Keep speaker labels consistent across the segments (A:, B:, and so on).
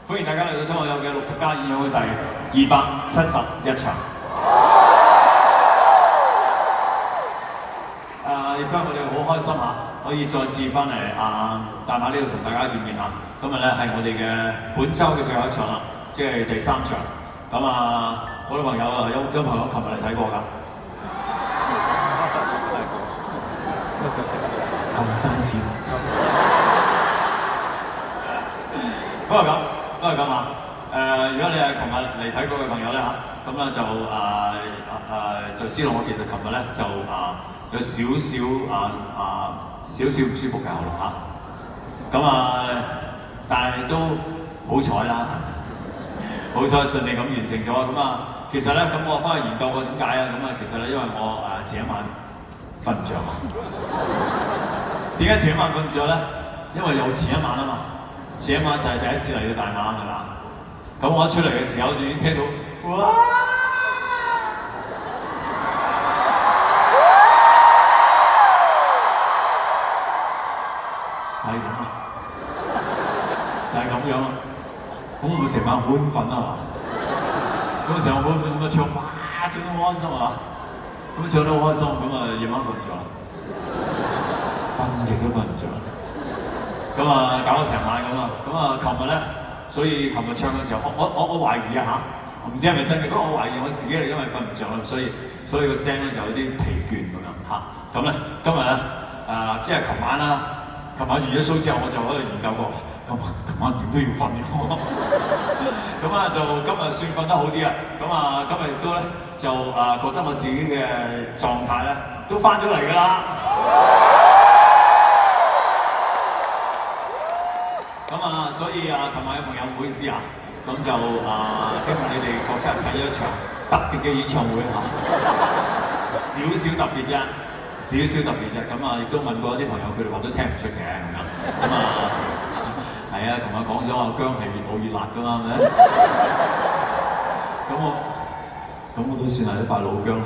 A: 歡迎大家嚟到張學友嘅60+演唱會第271場。亦都係我哋好開心嚇，可以再次翻嚟大馬呢度同大家見面嚇。今日咧係我哋嘅本週嘅最後一場啦，即係第3場。咁好多朋友有朋友琴日嚟睇過㗎。咁新鮮。都係咁啊！如果你係琴日嚟睇過嘅朋友咧嚇，咁咧就知道我其實琴日咧就有少少唔舒服嘅喉嚨嚇，但係都好彩啦，好彩順利咁完成咗咁其實咧我翻去研究過點解啊？其實咧因為我前一晚瞓唔着啊。點解前一晚瞓唔着咧？因為有前一晚啊嘛。前一晚就係第一次嚟到大馬係嘛？咁我一出嚟嘅時候就已經聽到哇！就係咁啊！就係咁樣啊！咁我成晚好興奮啊嘛！咁成晚好興奮咁唱，哇！唱得好開心啊！咁唱得好開心，夜晚瞓唔着，瞓極都瞓唔着。搞咗成晚琴日咧，所以琴日唱嘅時候，我懷疑唔知係咪真嘅，不過我懷疑我自己係因為瞓唔着啦，所以個聲咧就有啲疲倦咁樣嚇。咁咧今日咧即係琴晚啦，琴晚完咗 show 之後，我就喺度研究過，琴晚點都要瞓嘅。就今日算瞓得好啲啊。今日亦都咧就覺得我自己嘅狀態咧都翻咗嚟㗎啦。所以琴晚嘅朋友唔好意思咁就希望你哋覺得睇咗一場特別嘅演唱會少少特別啫，亦都問過啲朋友，佢哋話都聽唔出嘅係啊，同我講咗話姜係越老越辣㗎嘛，係咪？我都算係一塊老姜嚟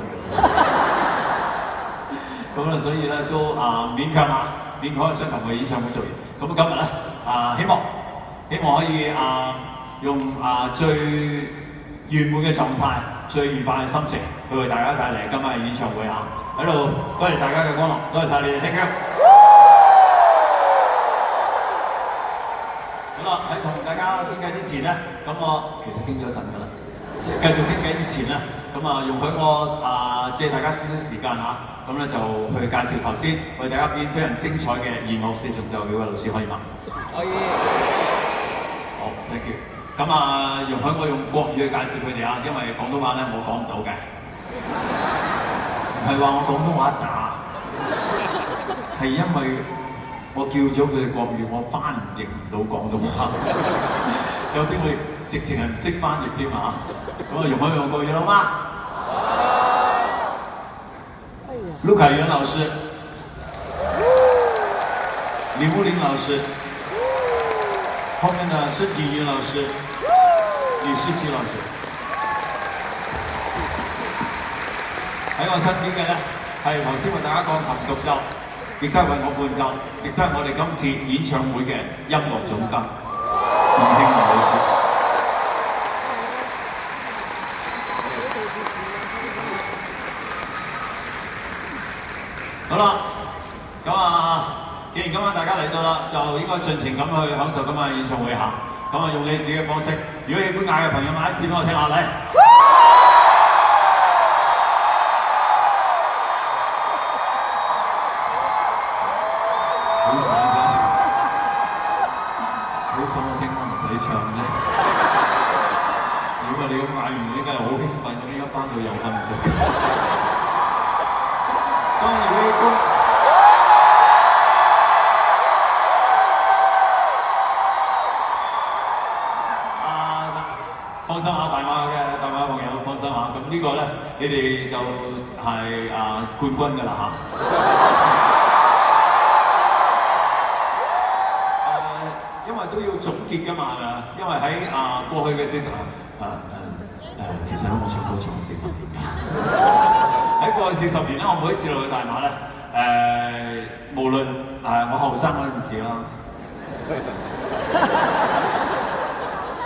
A: 嘅。所以咧都勉強將琴日演唱會做完。今日咧希望可以用最圓滿嘅狀態、最愉快嘅心情去為大家帶嚟今晚嘅演唱會喺度多謝大家嘅光臨，多謝晒你哋 ，thank you。好啦，喺同大家傾偈之前咧，我其實傾咗一陣㗎啦。繼續傾偈之前咧，容許我借大家少少時間就去介紹頭先為大家表演非常精彩嘅弦樂四重奏嘅位老師，可以嗎？可以。好 ，thank you。容許我用國語去介紹佢哋因為廣東話咧我講唔到嘅，唔係話我廣東話渣，係因為我叫咗佢哋國語，我翻譯唔到廣東話，有啲我直情係唔識翻譯添容許用國語好嗎？陸凱源老師、李木林老師，後面呢是景雲老師、李世奇老師，喺我身邊嘅呢係頭先為大家講琴獨奏，亦都係為我伴奏，亦都係我哋今次演唱會嘅音樂總監吳慶文老師。好啦，既然今晚大家嚟到啦，就應該盡情咁去享受今晚嘅演唱會用你自己嘅方式。如果喜歡嗌嘅朋友，嗌一次俾我聽下嚟。好彩啫，好彩我聽晚唔使唱啫。如果你咁嗌完，應該係好興奮咁，依家翻到又瞓唔着。當然會放心大馬朋友放心咁呢個咧，你哋就係冠軍㗎啦因為都要總結㗎嘛，係咪啊？因為喺過去嘅40其實我唱歌唱咗40年喺過去40年咧，我每一次落去大馬咧，無論我後生嗰陣時啦，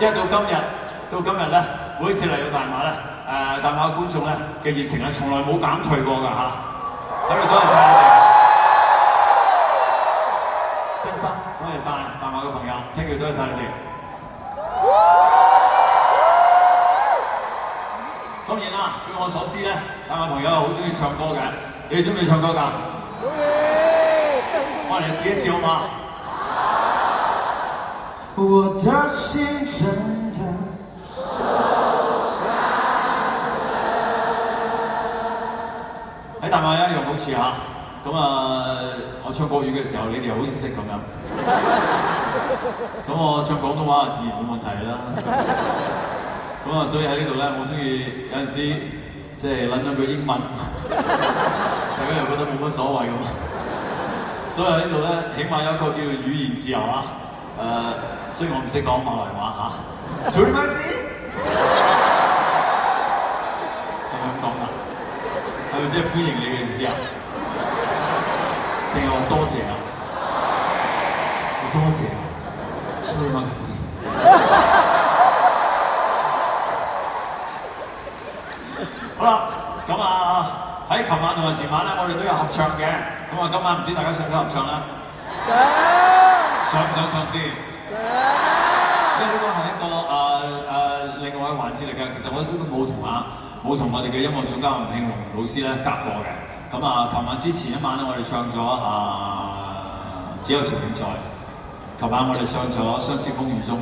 A: 即係到今日咧，每一次嚟到大馬咧，大馬觀眾咧嘅熱情咧，從來冇減退過㗎嚇。喺度多謝晒你哋，真心多謝晒大馬嘅朋友，thank you，多謝晒你哋。當然啦，據我所知咧，大馬朋友係好中意唱歌嘅，你哋中唔中意唱歌㗎？我嚟試一試好嗎？我的心真的受傷喺大馬一樣好似嚇，咁我唱國語嘅時候，你哋又好似識咁樣。咁我唱廣東話自然冇問題啦。咁所以喺呢度咧，我中意有陣時即係撚兩句英文，大家又覺得冇乜所謂咁。所以喺呢度咧，起碼有一個叫做語言自由啊。雖然我唔識講馬來話嚇，做咩事？係咪咁講啊？係咪即係歡迎你嘅意思啊？定係話多謝啊？多謝啊！做咩事？好啦，咁喺琴晚同埋前晚咧，我哋都有合唱嘅。咁今晚唔知大家想唔想合唱啦？想唔想唱先？因為呢個係一個另外嘅環節嚟嘅。其實我呢個冇同我哋嘅音樂總監吳慶龍老師咧夾過嘅。咁琴晚之前一晚咧，我哋唱咗只有情景在。琴晚我哋唱咗《相思風雨中》。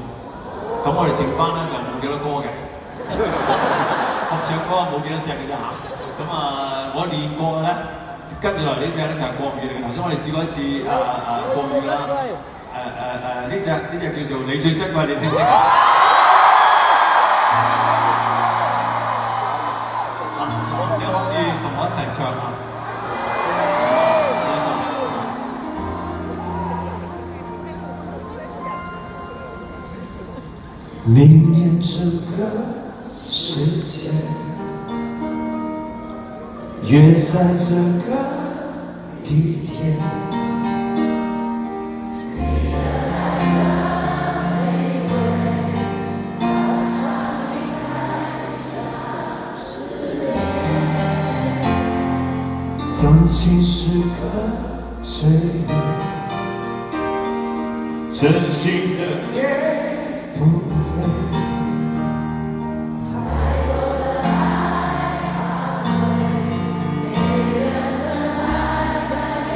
A: 咁我哋剩翻咧就冇幾多歌嘅。合唱歌冇幾多隻嘅啫嚇。咁我練過嘅咧，跟住落嚟呢隻咧就係國語嚟嘅。頭先我哋試過一次國語啦。呢隻叫做你最珍貴，你識唔識啊？我只可以同我一齊唱啊！明年这个世界，约在这个地点。动情时刻最美，真心的给不回。太多的爱耗费，每人的爱在每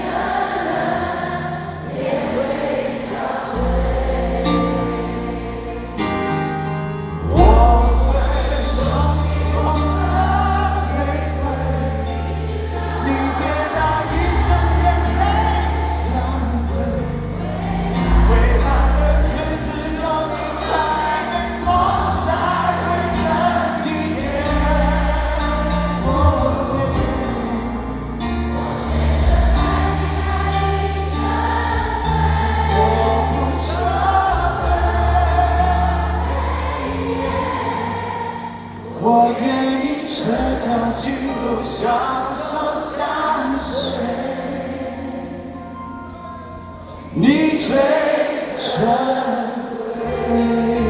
A: 个人也会憔悴。我会送你红色玫瑰。离别那一瞬眼泪相对，未来的日子有你才美，梦才会真一点。我随着彩虹海里沉醉，我不撤退。我愿意这条情路相守相随，你最珍贵。